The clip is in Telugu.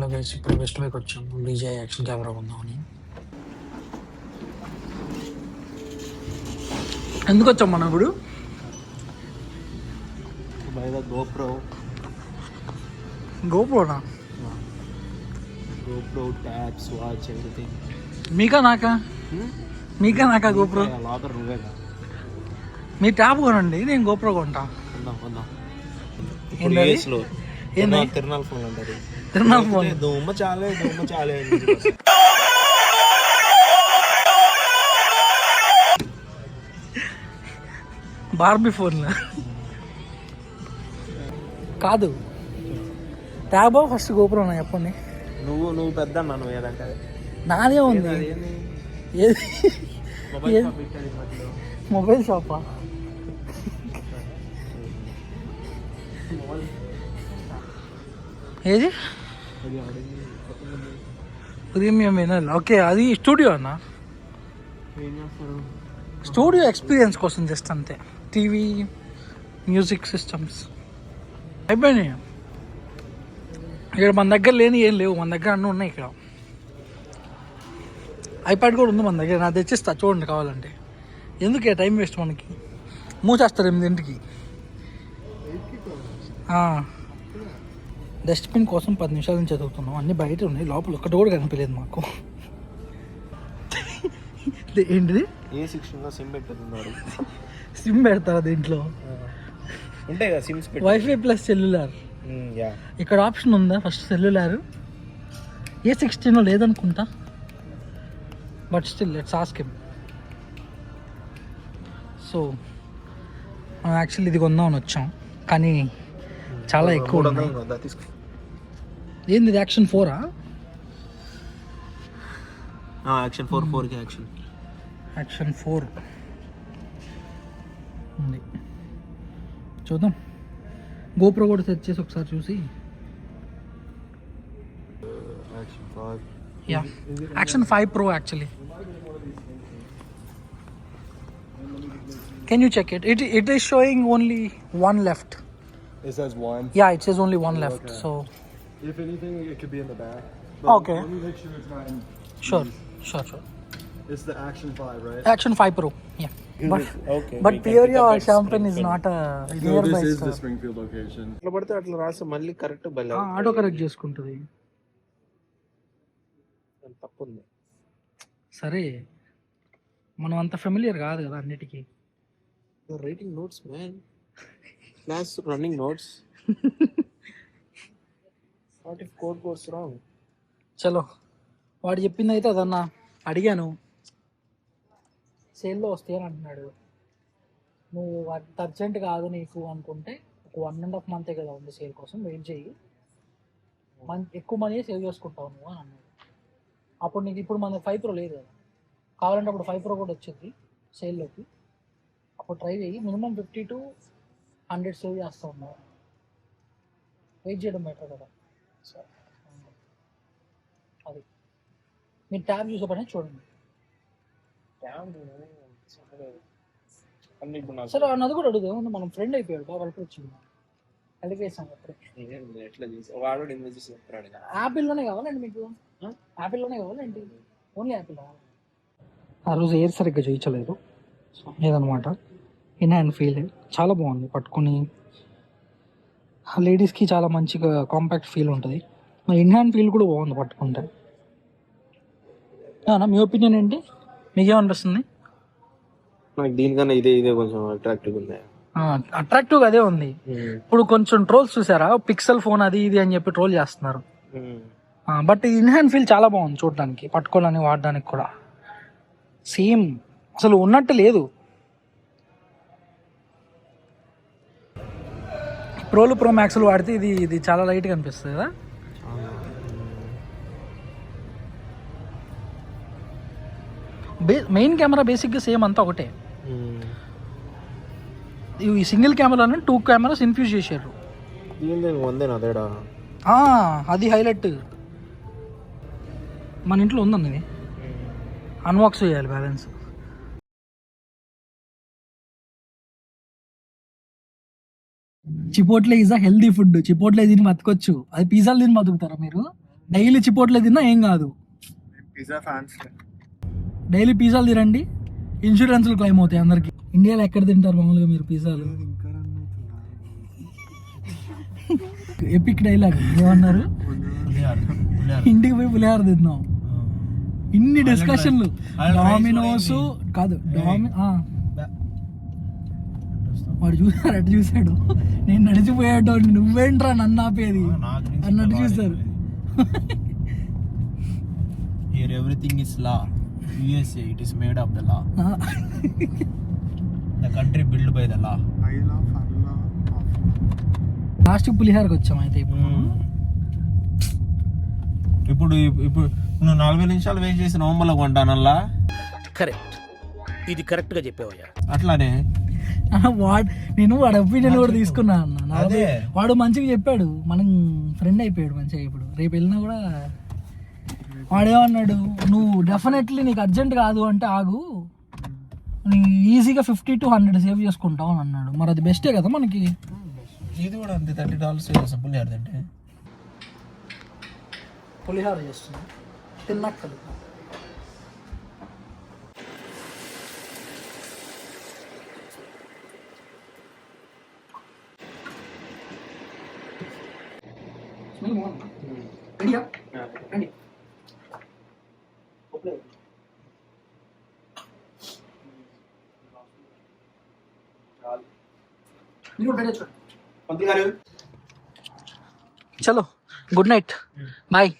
హలో గైస్, ఇప్పుడు వెస్ట్ వైకి వచ్చాము డీజే యాక్షన్ కెమెరా కొందామని. ఎందుకు వచ్చాం మనం ఇప్పుడు? బై ద గోప్రోనా? GoPro tabs watch everything. మీకా నాకా? మీకా నాకా గోప్రో? లాకర్ నువ్వేగా. మీ ట్యాబ్ కొనండి, నేను గోప్రో కొంటా. తిరునాల్ ఫోన్ అంటారు. తిరునాల్ ఫోన్ దుమ్మ చాలే బార్బీ ఫోన్ కాదు, ట్యాబో ఫస్ట్ గోప్రోనా చెప్పండి. నువ్వు పెద్ద అన్నా, నువ్వు ఏదంటే నాదే ఉంది. ఏది? మొబైల్ షాపా? ఏది? Premium vinyl. ఓకే, అది స్టూడియో అన్న. స్టూడియో ఎక్స్పీరియన్స్ కోసం జస్ట్ అంతే. టీవీ, మ్యూజిక్ సిస్టమ్స్ అయిపోయినాయి ఇక్కడ. మన దగ్గర లేని ఏం లేవు, మన దగ్గర అన్నీ ఉన్నాయి. ఇక్కడ ఐప్యాడ్ కూడా ఉంది మన దగ్గర. నాకు తెచ్చిస్తా చూడండి కావాలంటే. ఎందుకే టైం వేస్ట్, మనకి మూసేస్తారు 8ంటికి. డస్ట్బిన్ కోసం 10 నిమిషాల నుంచి చదువుతున్నాం. అన్నీ బయట ఉన్నాయి, లోపల ఒక్కటి కూడా కనిపించలేదు మాకు. ఏంటిది? సిమ్ పెట్టుతున్నారు. సిమ్ పెడతారా దీంట్లో? ఉంటాయి కదా సిమ్స్. Wifi plus cellular. ఇక్కడ ఆప్షన్ ఉందా? ఫస్ట్ సెల్యులార్ A16 లేదనుకుంటా, but still let's ask him. So మనం యాక్చువల్లీ ఇది కొందామని వచ్చాం, కానీ చాలా ఎక్కువ ఉన్నాయి. ఏంది ఇది? యాక్షన్ 4ఆ? యాక్షన్ 4 యాక్షన్ 4 ఉంది. చూద్దాం. గోప్రో కూడా సెట్ చేసి ఒకసారి చూసి. Yeah, action 5 Pro actually. Can you check it? It is showing only one left. It says one? Yeah, it says only one left. Okay. So if anything, it could be in the back. Okay. Let me make sure it's not in. Sure. It's the Action 5, right? Action 5 Pro. Yeah. Okay. But Peoria or Champaign is not a No, nearby this is store. the Springfield location. అట్లా పడితే అట్లా రాస్తే మళ్ళీ కరెక్ట్ బల్ల ఆటో కరెక్ట్ చేసుకుంటుంది. తప్పుంది. సరే, మనం అంత ఫెమిలియర్ కాదు కదా అన్నిటికీ. Writing notes man, class running notes. What if code goes wrong? చలో, వాడు చెప్పింది అయితే అదన్నా. అడిగాను, సేల్లో వస్తాయని అంటున్నాడు. నువ్వు అర్జెంట్ కాదు నీకు అనుకుంటే ఒక 1.5 month కదా ఉంది సేల్ కోసం, వెయిట్ చేయి, ఎక్కువ మనీ సేవ్ చేసుకుంటావు నువ్వు అని అన్నాడు. అప్పుడు నీకు ఇప్పుడు మన 5 Pro లేదు కదా, కావాలంటే అప్పుడు 5 Pro కూడా వచ్చింది సేల్లోకి. అప్పుడు ట్రై చేయి, మినిమం 50 to 100 సేవ్ చేస్తూ ఉన్నావు. వెయిట్ చేయడం బెటర్ కదా. అది మీరు ట్యాబ్ చూసే పని చూడండి. సరే, అన్నది కూడా అడుగుదా, మనం ఫ్రెండ్ అయిపోయాడు బాగా కలిపి వచ్చింది. కలిపేసాం అప్పుడే. యాపిల్లోనే కావాలండి మీకు? యాపిల్లోనే కావాలండి? Only Apple? ఆ రోజు ఎయిర్ సరిగ్గా చేయించలేదు, లేదనమాట. ఇన్ హ్యాండ్ ఫీల్ చాలా బాగుంది పట్టుకుని. లేడీస్కి చాలా మంచిగా కాంపాక్ట్ ఫీల్ ఉంటుంది. ఇన్ హ్యాండ్ ఫీల్ కూడా బాగుంది పట్టుకుంటే. మీ ఒపీనియన్ ఏంటి? మీకేమనిపిస్తుంది? నాకు దీనికన్నా ఇదే కొంచెం అట్రాక్టివ్ ఉంది. అట్రాక్టివ్ అదే ఉంది. ఇప్పుడు కొంచెం ట్రోల్స్ చూసారా, పిక్సెల్ ఫోన్ అది ఇది అని చెప్పి ట్రోల్ చేస్తున్నారు. బట్ ఇన్ హ్యాండ్ ఫీల్ చాలా బాగుంది చూడడానికి, పట్టుకోవాలని వాడడానికి కూడా సేమ్ అసలు ఉన్నట్టు లేదు. ప్రో మ్యాక్స్లు వాడితే ఇది చాలా లైట్గా అనిపిస్తుంది కదా. మెయిన్ కెమెరా బేసిక్గా సేమ్ అంతా ఒకటే. ఈ సింగిల్ కెమెరాని 2 cameras ఇన్ఫ్యూజ్ చేశారు. అది హైలైట్. మన ఇంట్లో ఉందన్నది, అన్బాక్స్ చేయాలి balance. Chipotle is a healthy food. Chipotle దీన్ని బతకొచ్చు, అది పిజ్జాలు దీన్ని బతుకుతారా మీరు? డైలీ చిపోట్లే తిన్నా ఏం కాదు. Pizza fans. డైలీ పిజ్జాలు తినండి, ఇన్సూరెన్స్లు క్లెయిమ్ అవుతాయి అందరికి. ఇండియాలో ఎక్కడ తింటారు మామూలుగా మీరు పిజ్జాలు? ఎపిక్ డైలాగ్ ఏమన్నారు? ఇంటికి పోయి పులిహార తిన్నాం. ఇన్ని డిస్కషన్లు. డామినోస్ కాదు వాడు చూసారు, అటు చూసాడు, నేను నడిచిపోయాడు, నువ్వేంట్రా నన్ను ఆపేది అన్నట్టు చూసారు. Here everything is law. USA, it is made of the law. The country built by the law. Last పులిహారకు వచ్చాం అయితే. ఇప్పుడు నువ్వు 40 నిమిషాలు వేస్ట్ చేసి నవంబర్లో కొంటానల్లా. కరెక్ట్, ఇది కరెక్ట్ గా చెప్పావయ్యా. అట్లానే నేను వాడి ఒపీనియన్ కూడా తీసుకున్నా అన్న. అదే. వాడు మంచిగా చెప్పాడు, మనం ఫ్రెండ్ అయిపోయాడు మంచిగా. ఇప్పుడు రేపు వెళ్ళినా కూడా వాడేమన్నాడు, నువ్వు డెఫినెట్లీ నీకు అర్జెంట్ కాదు అంటే ఆగు, నీ ఈజీగా 50 to 100 సేవ్ చేసుకుంటావు అని అన్నాడు. మరి అది బెస్టే కదా మనకి. ఇది కూడా అంతే, $30 పులిహార అంటే. పులిహార చేస్తున్నా తిన్నక్కలు. చలో, గుడ్ నైట్, బాయ్.